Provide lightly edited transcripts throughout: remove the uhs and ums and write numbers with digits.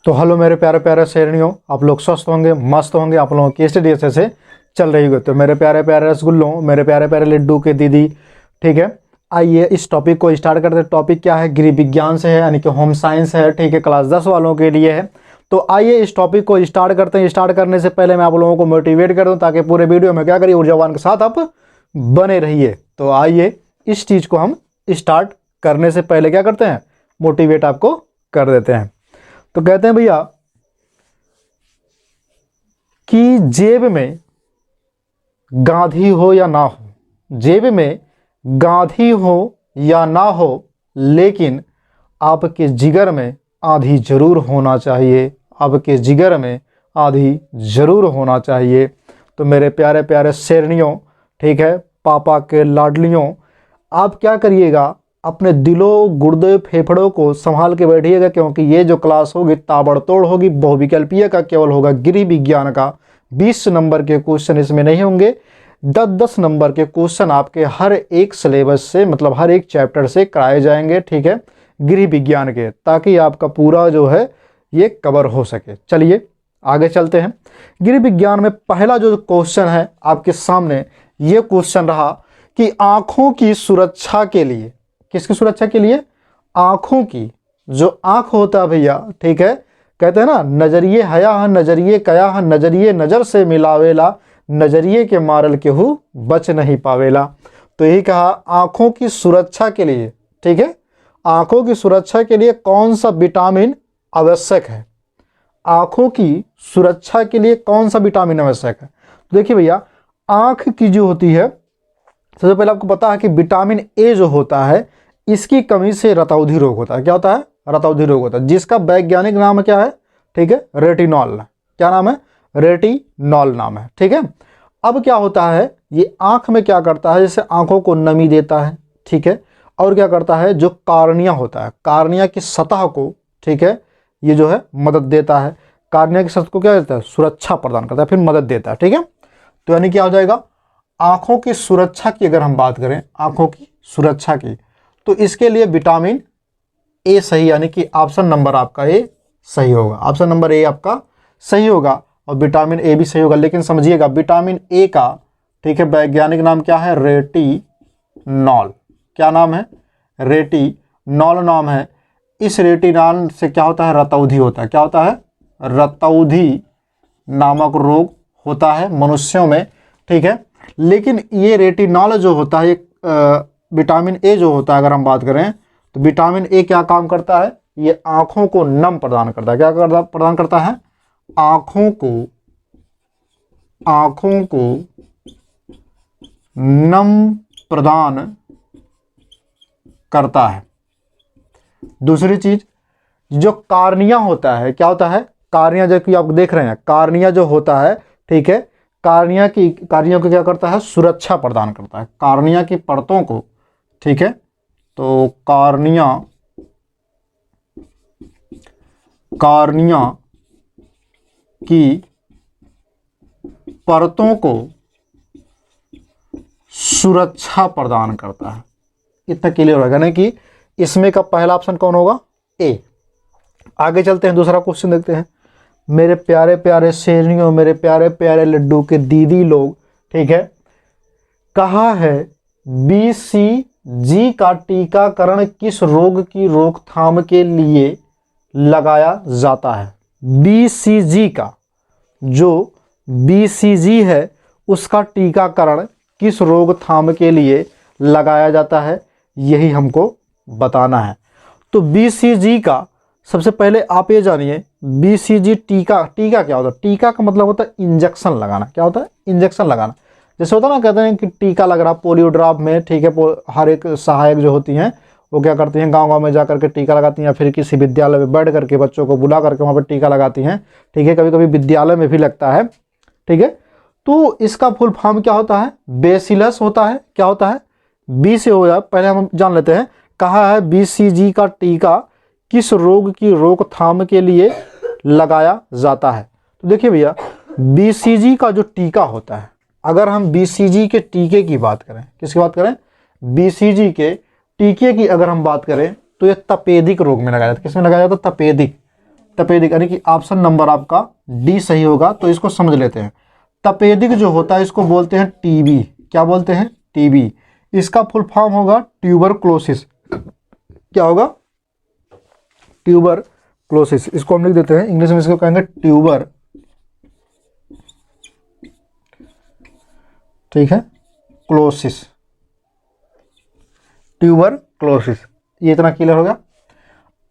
तो हेलो मेरे प्यारे प्यारे शेरनियों, आप लोग स्वस्थ होंगे, मस्त होंगे। आप लोगों की स्टडी अच्छे से चल रही होगी। तो मेरे प्यारे प्यारे रसगुल्लों, मेरे प्यारे प्यारे लड्डू के दीदी, ठीक है, आइए इस टॉपिक को स्टार्ट करते हैं। टॉपिक क्या है? गृह विज्ञान से है, यानी कि होम साइंस है, ठीक है, क्लास 10 वालों के लिए है। तो आइए इस टॉपिक को स्टार्ट करते हैं। स्टार्ट करने से पहले मैं आप लोगों को मोटिवेट कर दूँ, ताकि पूरे वीडियो में क्या करिए, ऊर्जावान के साथ आप बने रहिए। तो आइए इस चीज़ को हम स्टार्ट करने से पहले क्या करते हैं, मोटिवेट आपको कर देते हैं। तो कहते हैं भैया कि जेब में गांधी हो या ना हो, जेब में गांधी हो या ना हो, लेकिन आपके जिगर में आंधी जरूर होना चाहिए। आपके जिगर में आंधी जरूर होना चाहिए। तो मेरे प्यारे प्यारे शेरनियों, ठीक है, पापा के लाडलियों, आप क्या करिएगा, अपने दिलों गुर्दे फेफड़ों को संभाल के बैठिएगा, क्योंकि ये जो क्लास होगी ताबड़तोड़ होगी। बहुविकल्पीय का केवल होगा गृह विज्ञान का 20 नंबर के क्वेश्चन इसमें नहीं होंगे। 10-10 नंबर के क्वेश्चन आपके हर एक सिलेबस से, मतलब हर एक चैप्टर से कराए जाएंगे, ठीक है, गृह विज्ञान के, ताकि आपका पूरा जो है ये कवर हो सके। चलिए आगे चलते हैं। गृह विज्ञान में पहला जो क्वेश्चन है आपके सामने, ये क्वेश्चन रहा कि आंखों की सुरक्षा के लिए, किसकी सुरक्षा के लिए? आंखों की। जो आंख होता है भैया, ठीक है, कहते हैं ना, नजरिए हया है, नजरिए कया है, नजरिए नजर से मिलावेला, नजरिए के मारल केहू बच नहीं पावेला। तो यही कहा, आंखों की सुरक्षा के लिए, ठीक है, आंखों की सुरक्षा के लिए कौन सा विटामिन आवश्यक है? आंखों की सुरक्षा के लिए कौन सा विटामिन आवश्यक है? तो देखिए भैया, आंख की जो होती है, सबसे पहले आपको पता है कि विटामिन ए जो होता है, इसकी कमी से रतौंधी रोग होता है। क्या होता है? रतौंधी रोग होता है, जिसका वैज्ञानिक नाम क्या है? ठीक है, रेटिनॉल। क्या नाम है? रेटिनॉल नाम है, ठीक है। अब क्या होता है, ये आंख में क्या करता है, जैसे आंखों को नमी देता है, ठीक है, और क्या करता है, जो कार्निया होता है, कार्निया की सतह को, ठीक है, ये जो है मदद देता है। कार्निया की सतह को क्या देता है? सुरक्षा प्रदान करता है, फिर मदद देता है, ठीक है। तो यानी क्या हो जाएगा, आंखों की सुरक्षा की अगर हम बात करें, आंखों की सुरक्षा की, तो इसके लिए विटामिन ए सही, यानी कि ऑप्शन नंबर आपका ए सही होगा। ऑप्शन नंबर ए आपका सही होगा, और विटामिन ए भी सही होगा। लेकिन समझिएगा, विटामिन ए का, ठीक है, वैज्ञानिक नाम क्या है? रेटिनॉल। क्या नाम है? रेटिनॉल नाम है। इस रेटिनॉल से क्या होता है? रतौंधी होता है। क्या होता है? रतौंधी नामक रोग होता है मनुष्यों में, ठीक है। लेकिन ये रेटिनॉल जो होता है, विटामिन ए जो होता है, अगर हम बात करें, तो विटामिन ए क्या काम करता है? ये आंखों को नम प्रदान करता है। क्या प्रदान करता है? आंखों को नम प्रदान करता है। दूसरी चीज, जो कार्निया होता है, क्या होता है? कार्निया, जो कि आप देख रहे हैं, कार्निया जो होता है, ठीक है, कार्निया को क्या करता है? सुरक्षा प्रदान करता है, कार्निया की परतों को, ठीक है। तो कार्निया की परतों को सुरक्षा प्रदान करता है। इतना क्लियर होगा ना कि इसमें का पहला ऑप्शन कौन होगा? ए। आगे चलते हैं, दूसरा क्वेश्चन देखते हैं। मेरे प्यारे प्यारे शेरनियों, मेरे प्यारे प्यारे लड्डू के दीदी लोग, ठीक है, कहा है BCG का टीकाकरण किस रोग की रोकथाम के लिए लगाया जाता है? BCG का, जो BCG है, उसका टीकाकरण किस रोकथाम के लिए लगाया जाता है, यही हमको बताना है। तो BCG का सबसे पहले आप ये जानिए, BCG टीका क्या होता है? टीका का मतलब होता है इंजेक्शन लगाना। क्या होता है? इंजेक्शन लगाना। जैसे होता है ना, कहते हैं कि टीका लग रहा पोलियो ड्रॉप में, ठीक है, हर एक सहायक जो होती हैं वो क्या करती हैं, गांव-गांव में जाकर के टीका लगाती हैं, या फिर किसी विद्यालय में बैठ करके बच्चों को बुला करके वहाँ पर टीका लगाती हैं, ठीक है। कभी कभी विद्यालय में भी लगता है, ठीक है। तो इसका फुल फॉर्म क्या होता है? बेसिलस होता है। क्या होता है? बी से हो जाए, पहले हम जान लेते हैं। कहा है BCG का टीका किस रोग की रोकथाम के लिए लगाया जाता है? तो देखिए भैया, बीसीजी का जो टीका होता है, अगर हम बीसीजी के टीके की बात करें, किसकी बात करें? बीसीजी के टीके की अगर हम बात करें तो ये तपेदिक रोग में लगाया जाता है। किसमें लगाया जाता है? तपेदिक। तपेदिक यानी कि ऑप्शन नंबर आपका डी सही होगा। तो इसको समझ लेते हैं। तपेदिक जो होता है इसको बोलते हैं टीबी। क्या बोलते हैं? टीबी। इसका फुल फॉर्म होगा ट्यूबरक्लोसिस। क्या होगा? ट्यूबरक्लोसिस। इसको हम लिख देते हैं, इंग्लिश में इसको कहेंगे ट्यूबर, ठीक है, क्लोसिस, ट्यूबरक्लोसिस। ये इतना क्लियर हो गया।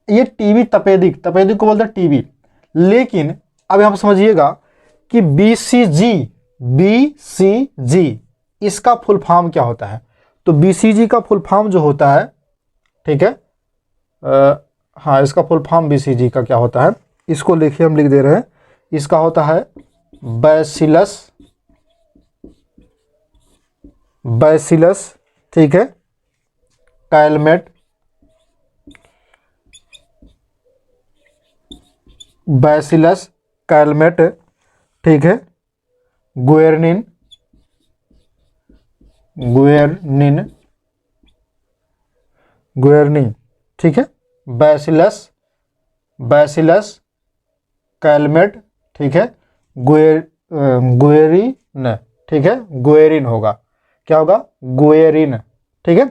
ये टीबी तपेदिक, तपेदिक को बोलते हैं टीबी। लेकिन अब आप समझिएगा कि बीसीजी, बीसीजी इसका फुल फॉर्म क्या होता है? तो बीसीजी का फुल फॉर्म जो होता है, ठीक है, हाँ, इसका फुल फॉर्म बीसीजी का क्या होता है, इसको लिखिए, हम लिख दे रहे हैं। इसका होता है बैसिलस, बैसिलस, ठीक है, कैलमेट, बैसिलस कैलमेट, ठीक है, गुएरनिन, गुएरनिन, गुएरनिन, ठीक है, बैसिलस, बैसिलस कैलमेट, ठीक है, गुएरिन, ठीक है, गुएरिन होगा। क्या होगा? गुएरिन, ठीक है।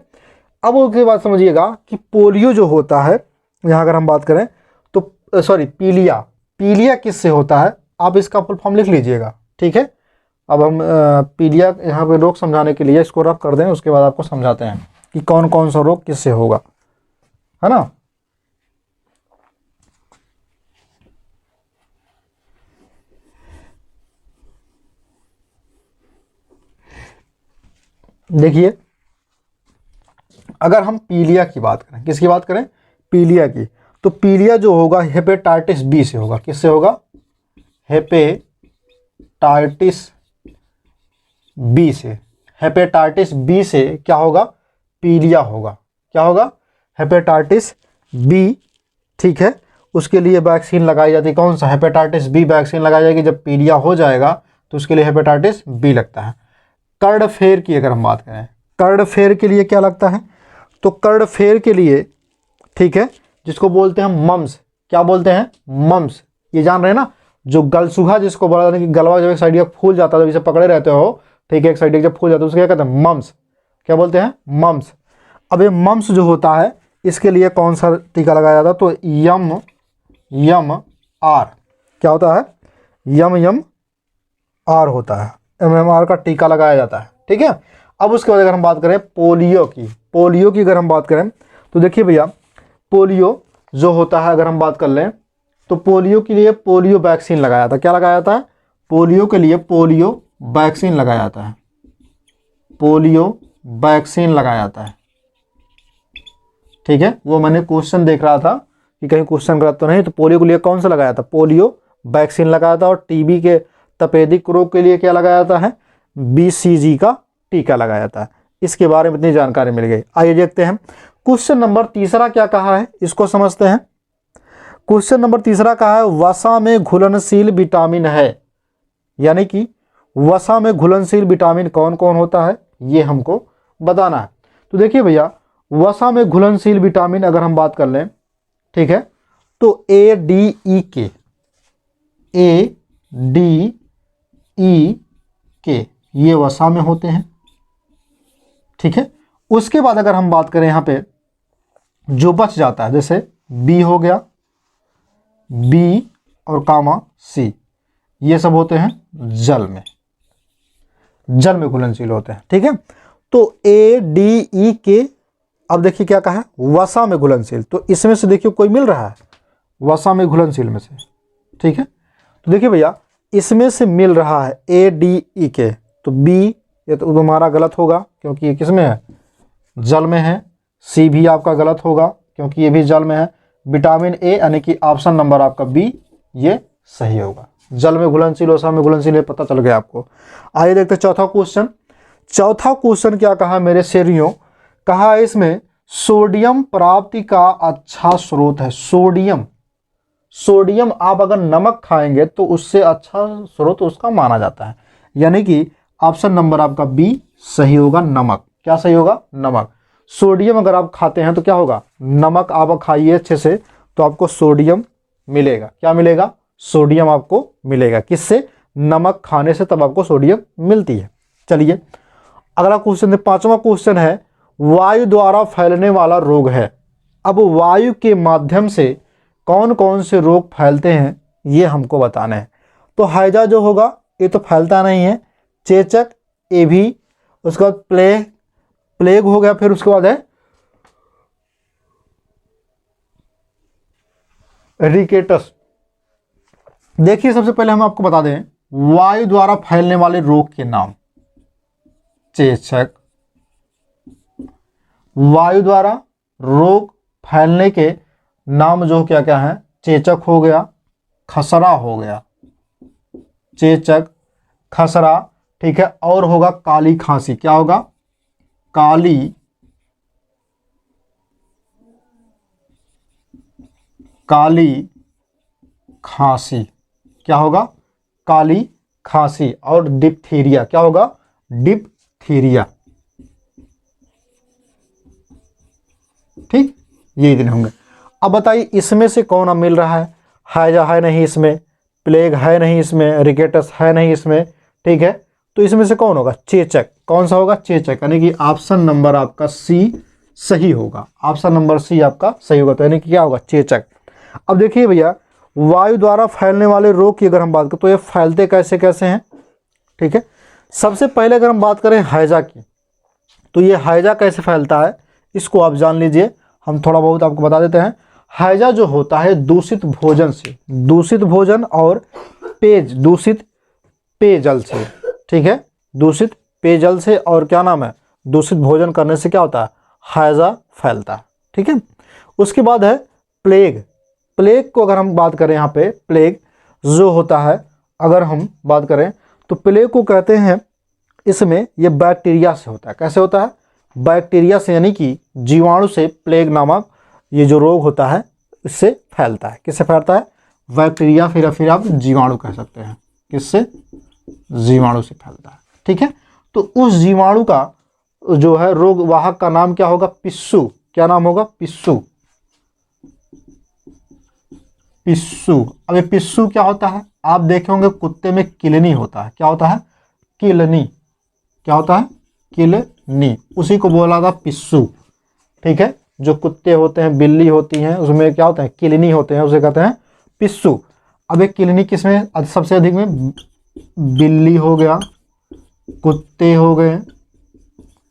अब उसके बाद समझिएगा कि पोलियो जो होता है, यहाँ अगर हम बात करें तो सॉरी, पीलिया, पीलिया किससे होता है? आप इसका फुल फॉर्म लिख लीजिएगा, ठीक है। अब हम पीलिया यहाँ पे रोग समझाने के लिए इसको रफ कर दें, उसके बाद आपको समझाते हैं कि कौन कौन सा रोग किससे होगा, है ना। देखिए, अगर हम पीलिया की बात करें, किसकी बात करें? पीलिया की, तो पीलिया जो होगा हेपेटाइटिस बी से होगा। किससे होगा? हेपेटाइटिस बी से। हेपेटाइटिस बी से क्या होगा? पीलिया होगा। क्या होगा? हेपेटाइटिस बी, ठीक है। उसके लिए वैक्सीन लगाई जाती है। कौन सा? हेपेटाइटिस बी वैक्सीन लगाई जाएगी। जब पीलिया हो जाएगा तो उसके लिए हेपेटाइटिस बी लगता है। कर्ड फेर की अगर हम बात करें, कर्ड फेर के लिए क्या लगता है? तो कर्ड फेर के लिए, ठीक है, जिसको बोलते हैं मम्स। क्या बोलते हैं? मम्स। ये जान रहे हैं ना, जो गलसूहा जिसको बोला जाता है कि गलवा जब एक साइड फूल जाता है, जब इसे पकड़े रहते हो, ठीक है, एक साइड जब फूल जाता है उसको क्या कहते हैं? मम्स। क्या बोलते हैं? मम्स। अब ये मम्स जो होता है इसके लिए कौन सा टीका लगाया जाता है? तो यम आर। क्या होता है? यम आर होता है। MMR का टीका लगाया जाता है, ठीक है। अब उसके बाद अगर हम बात करें पोलियो की, पोलियो की अगर हम बात करें तो देखिए भैया, पोलियो जो होता है अगर हम बात कर लें तो पोलियो के लिए पोलियो वैक्सीन लगाया था। क्या लगाया जाता है? पोलियो के लिए पोलियो वैक्सीन लगाया जाता है। पोलियो वैक्सीन लगाया जाता है, ठीक है। वो मैंने क्वेश्चन देख रहा था कि कहीं क्वेश्चन गलत तो नहीं। तो पोलियो के लिए कौन सा लगाया था? पोलियो वैक्सीन लगाया था। और टीबी के तपेदिक रोग के लिए क्या लगाया जाता है? बीसीजी का टीका लगाया जाता है। इसके बारे में इतनी जानकारी मिल गई। आइए देखते हैं क्वेश्चन नंबर तीसरा क्या कहा है, इसको समझते हैं। क्वेश्चन नंबर तीसरा कहा है वसा में घुलनशील विटामिन है, यानी कि वसा में घुलनशील विटामिन कौन कौन होता है ये हमको बताना है। तो देखिए भैया, वसा में घुलनशील विटामिन अगर हम बात कर लें, ठीक है, तो ADEK, ADEK ये वसा में होते हैं, ठीक है। उसके बाद अगर हम बात करें यहाँ पे जो बच जाता है, जैसे B हो गया, B और कामा C, ये सब होते हैं जल में, जल में घुलनशील होते हैं, ठीक है। तो ADEK, अब देखिए क्या कहा है? वसा में घुलनशील। तो इसमें से देखिए कोई मिल रहा है वसा में घुलनशील में से, ठीक है। तो देखिए भैया, इसमें से मिल रहा है ADEK, तो B ये तो तुम्हारा गलत होगा क्योंकि ये किसमें है? जल में है। C भी आपका गलत होगा क्योंकि ये भी जल में है। विटामिन A यानी कि ऑप्शन नंबर आपका B ये सही होगा। जल में घुलनशील, वसा में घुलनशील, पता चल गया आपको। आइए देखते हैं चौथा क्वेश्चन। चौथा क्वेश्चन क्या कहा मेरे शेरियों? कहा है इसमें सोडियम प्राप्ति का अच्छा स्रोत है। सोडियम, सोडियम आप अगर नमक खाएंगे तो उससे अच्छा स्रोत उसका माना जाता है, यानी कि ऑप्शन नंबर आपका बी सही होगा, नमक। क्या सही होगा? नमक। सोडियम अगर आप खाते हैं तो क्या होगा? नमक आप खाइए अच्छे से तो आपको सोडियम मिलेगा। क्या मिलेगा? सोडियम आपको मिलेगा। किससे? नमक खाने से तब आपको सोडियम मिलती है। चलिए अगला क्वेश्चन है, पांचवा क्वेश्चन है, वायु द्वारा फैलने वाला रोग है। अब वायु के माध्यम से कौन कौन से रोग फैलते हैं ये हमको बताना है। तो हैजा जो होगा ये तो फैलता नहीं है, चेचक ये भी, उसके बाद प्लेग हो गया, फिर उसके बाद है रिकेटस। देखिए सबसे पहले हम आपको बता दें वायु द्वारा फैलने वाले रोग के नाम। चेचक, वायु द्वारा रोग फैलने के नाम जो क्या क्या है? चेचक हो गया, खसरा हो गया, चेचक, खसरा, ठीक है, और होगा काली खांसी। क्या होगा? काली खांसी। क्या होगा? काली खांसी। और डिप्थीरिया। क्या होगा? डिप्थीरिया। ठीक, ये दिन होंगे। अब बताइए इसमें से कौन अब मिल रहा है? हैजा है नहीं इसमें, प्लेग है नहीं इसमें, रिकेटस है नहीं इसमें, ठीक है, तो इसमें से कौन होगा? चेचक। कौन सा होगा? चेचक, यानी कि ऑप्शन नंबर आपका सी सही होगा। ऑप्शन नंबर सी आपका सही होगा, तो यानी कि क्या होगा? चेचक। अब देखिए भैया वायु द्वारा फैलने वाले रोग की अगर हम बात करें तो ये फैलते कैसे कैसे हैं, ठीक है। सबसे पहले अगर हम बात करें हैजा की, तो ये हैजा कैसे फैलता है इसको आप जान लीजिए, हम थोड़ा बहुत आपको बता देते हैं। हैजा जो होता है दूषित भोजन से, दूषित भोजन और दूषित पेयजल से, ठीक है, दूषित पेयजल से और क्या नाम है, दूषित भोजन करने से क्या होता है? हैजा फैलता है, ठीक है। उसके बाद है प्लेग। प्लेग को अगर हम बात करें यहाँ पे, प्लेग जो होता है अगर हम बात करें तो प्लेग को कहते हैं, इसमें ये बैक्टीरिया से होता है। कैसे होता है? बैक्टीरिया से, यानी कि जीवाणु से प्लेग नामक ये जो रोग होता है इससे फैलता है। किससे फैलता है? बैक्टीरिया, फिर आप जीवाणु कह सकते हैं। किससे? जीवाणु से फैलता है, ठीक है। तो उस जीवाणु का जो है रोग वाहक का नाम क्या होगा? पिस्सू। क्या नाम होगा? पिस्सू। पिस्सू। अब ये पिस्सू क्या होता है? आप देखे होंगे कुत्ते में किलनी होता है। क्या होता है? किलनी। क्या होता है? किलनी। उसी को बोला था पिस्सू, ठीक है। जो कुत्ते होते हैं, बिल्ली होती हैं, उसमें क्या होता है? किलनी होते हैं, उसे कहते हैं पिस्सू। अब एक किलनी किसमें सबसे अधिक में? बिल्ली हो गया, कुत्ते हो गए,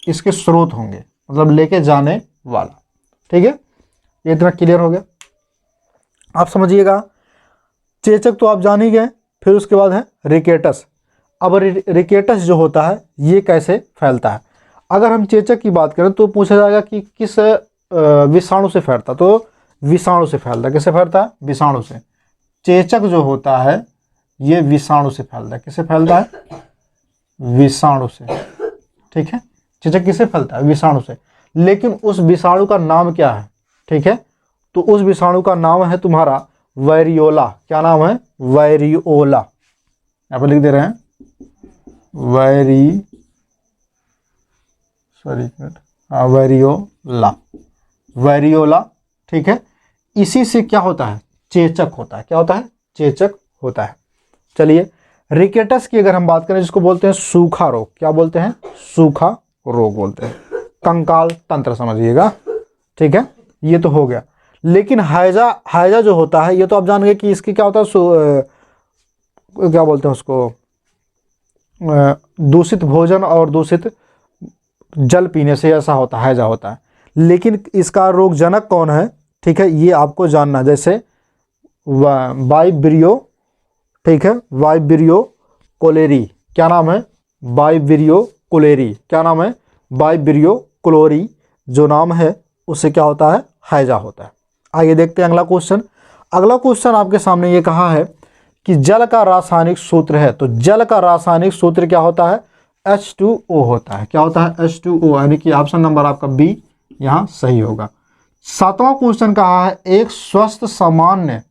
इसके स्रोत होंगे, मतलब लेके जाने वाला, ठीक है। ये इतना क्लियर हो गया, आप समझिएगा। चेचक तो आप जान ही गए, फिर उसके बाद है रिकेटस। अब रिकेटस जो होता है ये कैसे फैलता है? अगर हम चेचक की बात करें तो पूछा जाएगा कि किस विषाणु से फैलता, तो विषाणु से फैलता है। किससे फैलता है? विषाणु से। चेचक जो होता है ये विषाणु से फैलता है। किससे फैलता है? विषाणु से, ठीक है। चेचक किससे फैलता है? विषाणु से। लेकिन उस विषाणु का नाम क्या है, ठीक है, तो उस विषाणु का नाम है तुम्हारा वैरियोला। क्या नाम है? वैरियोला। यहाँ पर लिख दे रहे हैं वैरियोला, वैरियोला, ठीक है। इसी से क्या होता है? चेचक होता है। क्या होता है? चेचक होता है। चलिए रिकेटस की अगर हम बात करें, जिसको बोलते हैं सूखा रोग। क्या बोलते हैं? सूखा रोग बोलते हैं, कंकाल तंत्र समझिएगा, ठीक है। ये तो हो गया। लेकिन हैजा जो होता है ये तो आप जान गए कि इसकी क्या होता है? क्या बोलते हैं उसको? दूषित भोजन और दूषित जल पीने से ऐसा होता है, हैजा होता है। लेकिन इसका रोग जनक कौन है, ठीक है, ये आपको जानना। जैसे वाइब्रियो, ठीक है, वाइब्रियो कोलेरी। क्या नाम है? Vibrio cholerae. क्या नाम है? Vibrio cholerae. जो नाम है उससे क्या होता है? हैजा होता है। आइए देखते हैं अगला क्वेश्चन। अगला क्वेश्चन आपके सामने ये कहा है कि जल का रासायनिक सूत्र है। तो जल का रासायनिक सूत्र क्या होता है? H2O होता है। क्या होता है? H2O, यानी कि ऑप्शन नंबर आपका बी यहाँ सही होगा। 7वां क्वेश्चन कहा है एक स्वस्थ सामान्य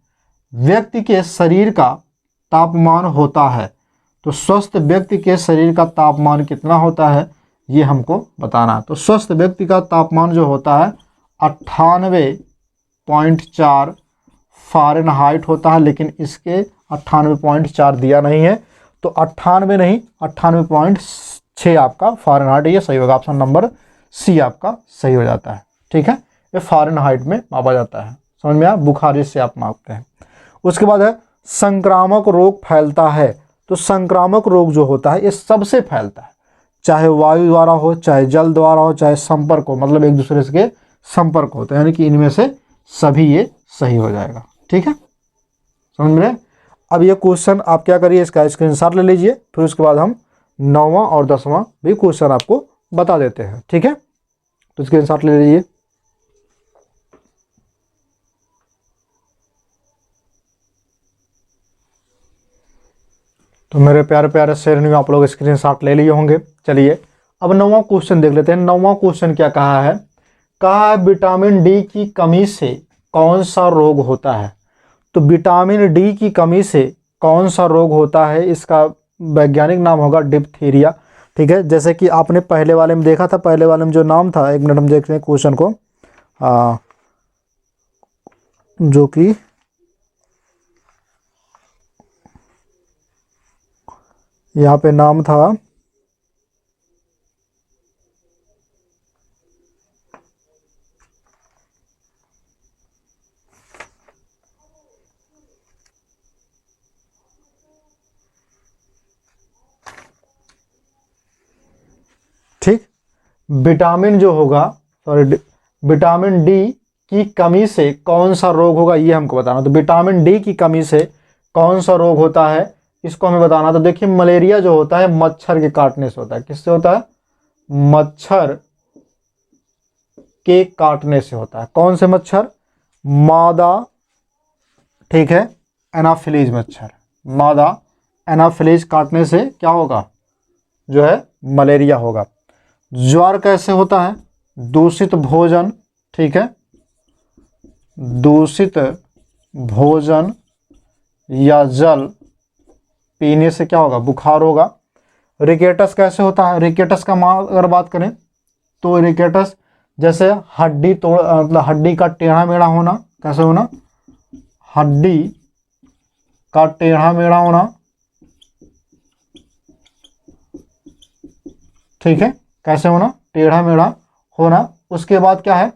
व्यक्ति के शरीर का तापमान होता है। तो स्वस्थ व्यक्ति के शरीर का तापमान कितना होता है ये हमको बताना है। तो स्वस्थ व्यक्ति का तापमान जो होता है 98.4 फ़ारेनहाइट होता है, लेकिन इसके 98.4 दिया नहीं है, तो 98 नहीं 98.6 आपका फ़ारेनहाइट, ये सही होगा। ऑप्शन नंबर सी आपका सही हो जाता है। ठीक है, ये फ़ारेनहाइट में मापा जाता है, समझ में आया, बुखारी से आप मापते हैं। उसके बाद है संक्रामक रोग फैलता है। तो संक्रामक रोग जो होता है ये सबसे फैलता है, चाहे वायु द्वारा हो, चाहे जल द्वारा हो, चाहे संपर्क हो, मतलब एक दूसरे के संपर्क होता है, यानी कि इनमें से सभी ये सही हो जाएगा। ठीक है, समझ में। अब ये क्वेश्चन आप क्या करिए, इसका स्क्रीनशॉट ले लीजिए, फिर उसके बाद हम 9वां और 10वां भी क्वेश्चन आपको बता देते हैं। ठीक है, तो स्क्रीनशॉट ले लीजिए। तो मेरे प्यारे प्यारे शेरनी आप लोग स्क्रीनशॉट ले लिए होंगे। चलिए अब 9वां क्वेश्चन देख लेते हैं। 9वां क्वेश्चन क्या कहा है, कहा है विटामिन डी की कमी से कौन सा रोग होता है। तो विटामिन डी की कमी से कौन सा रोग होता है, इसका वैज्ञानिक नाम होगा डिप्थीरिया। ठीक है, जैसे कि आपने पहले वाले में देखा था, पहले वाले में जो नाम था, 1 मिनट हम देखते हैं क्वेश्चन को, जो कि यहाँ पे नाम था ठीक, विटामिन जो होगा, सॉरी, विटामिन डी की कमी से कौन सा रोग होगा ये हमको बताना। तो विटामिन डी की कमी से कौन सा रोग होता है इसको हमें बताना। तो देखिए मलेरिया जो होता है मच्छर के काटने से होता है। किससे होता है, मच्छर के काटने से होता है। कौन से मच्छर, मादा, ठीक है, एनाफिलीज मच्छर, मादा एनाफिलीज काटने से क्या होगा, जो है मलेरिया होगा। ज्वर कैसे होता है, दूषित भोजन, ठीक है, दूषित भोजन या जल पीने से क्या होगा, बुखार होगा। रिकेटस कैसे होता है, रिकेटस का अगर बात करें तो रिकेटस जैसे हड्डी तोड़, मतलब हड्डी का टेढ़ा मेढ़ा होना, कैसे होना, हड्डी का टेढ़ा मेढ़ा होना, ठीक है, कैसे होना, टेढ़ा मेढ़ा होना। उसके बाद क्या है,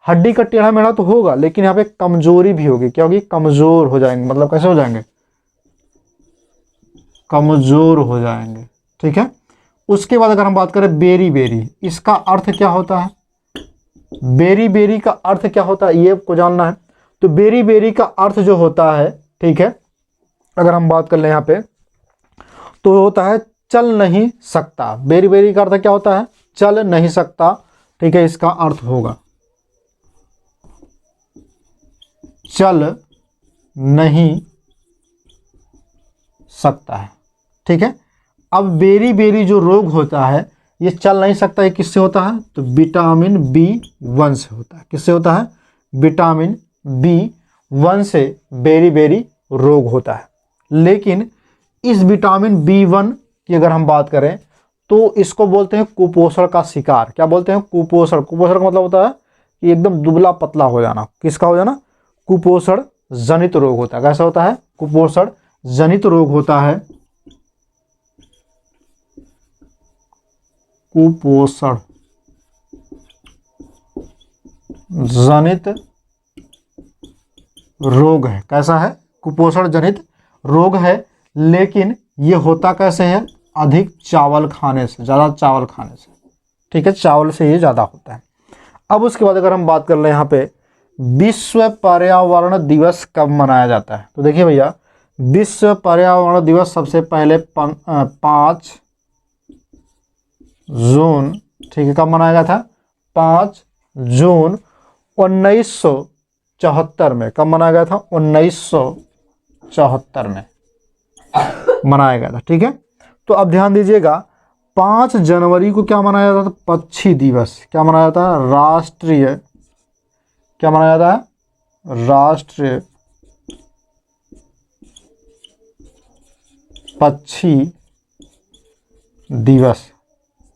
हड्डी का टेढ़ा मेढ़ा तो होगा, लेकिन यहाँ पे कमजोरी भी होगी, क्या होगी, कमजोर हो जाएंगे, मतलब कैसे हो जाएंगे, कमजोर हो जाएंगे। ठीक है, उसके बाद अगर हम बात करें बेरी बेरी, इसका अर्थ क्या होता है, बेरी बेरी का अर्थ क्या होता है ये आपको जानना है। तो बेरी बेरी का अर्थ जो होता है, ठीक है, अगर हम बात कर लें यहाँ पे, तो होता है चल नहीं सकता। बेरी बेरी का अर्थ क्या होता है, चल नहीं सकता। ठीक है, इसका अर्थ होगा चल नहीं सकता है। ठीक है, अब बेरी बेरी जो रोग होता है ये चल नहीं सकता, ये किससे होता है, तो विटामिन B1 से होता है। किससे होता है, विटामिन B1 से बेरी बेरी रोग होता है। लेकिन इस विटामिन B1 की अगर हम बात करें तो इसको बोलते हैं कुपोषण का शिकार। क्या बोलते हैं, कुपोषण। कुपोषण का मतलब होता है कि एकदम दुबला पतला हो जाना। किसका हो जाना, कुपोषण जनित रोग होता है। कैसा होता है, कुपोषण जनित रोग होता है, कुपोषण जनित रोग है। कैसा है, कुपोषण जनित रोग है। लेकिन ये होता कैसे है, अधिक चावल खाने से, ज़्यादा चावल खाने से। ठीक है, चावल से ये ज़्यादा होता है। अब उसके बाद अगर हम बात कर लें यहाँ पे विश्व पर्यावरण दिवस कब मनाया जाता है। तो देखिए भैया, विश्व पर्यावरण दिवस सबसे पहले 5 जून, ठीक है, कब मनाया गया था, 5 जून 1974 में। कब मनाया गया था, 1974 में मनाया गया था। ठीक है, तो अब ध्यान दीजिएगा 5 जनवरी को क्या मनाया जाता था? पक्षी दिवस। क्या मनाया जाता है? राष्ट्रीय, क्या मनाया जाता है? राष्ट्रीय पक्षी दिवस।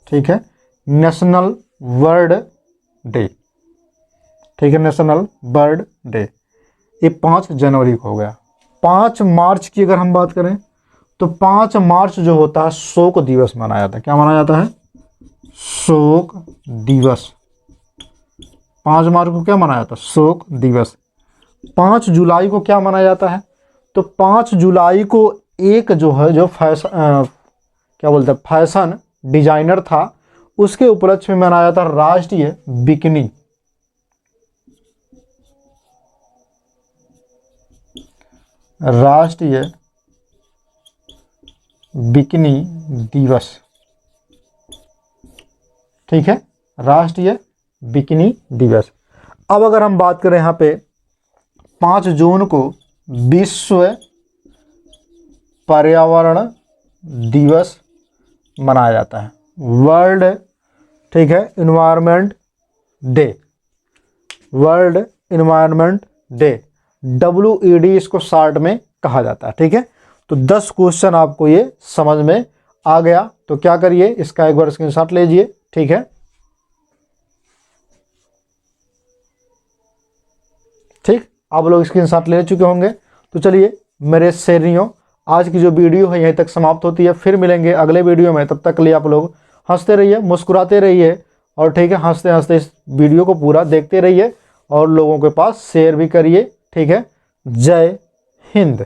ठीक है, नेशनल बर्ड डे। ठीक है, नेशनल बर्ड डे। ये 5 जनवरी को हो गया। 5 मार्च की अगर हम बात करें तो 5 मार्च जो होता है शोक दिवस मनाया जाता है। क्या मनाया जाता है? शोक दिवस। 5 मार्च को क्या मनाया जाता है? शोक दिवस। 5 जुलाई को क्या मनाया जाता है? तो 5 जुलाई को एक जो है जो फैशन क्या बोलते हैं फैशन डिजाइनर था, उसके उपलक्ष्य में मनाया जाता है राष्ट्रीय बिकनी। राष्ट्रीय बिकनी दिवस। ठीक है, राष्ट्रीय बिकनी दिवस। अब अगर हम बात करें यहाँ पे 5 जून को विश्व पर्यावरण दिवस मनाया जाता है, वर्ल्ड, ठीक है, environment day, world environment day, WED इसको शॉर्ट में कहा जाता है। ठीक है, तो 10 क्वेश्चन आपको ये समझ में आ गया तो क्या करिए, इसका एक बार स्क्रीनशॉट लीजिए। ठीक है, ठीक, आप लोग स्क्रीनशॉट ले चुके होंगे। तो चलिए मेरे शेरियों, आज की जो वीडियो है यहीं तक समाप्त होती है। फिर मिलेंगे अगले वीडियो में, तब तक के लिए आप लोग हंसते रहिए, मुस्कुराते रहिए और ठीक है, हंसते हंसते इस वीडियो को पूरा देखते रहिए और लोगों के पास शेयर भी करिए। ठीक है, जय हिंद।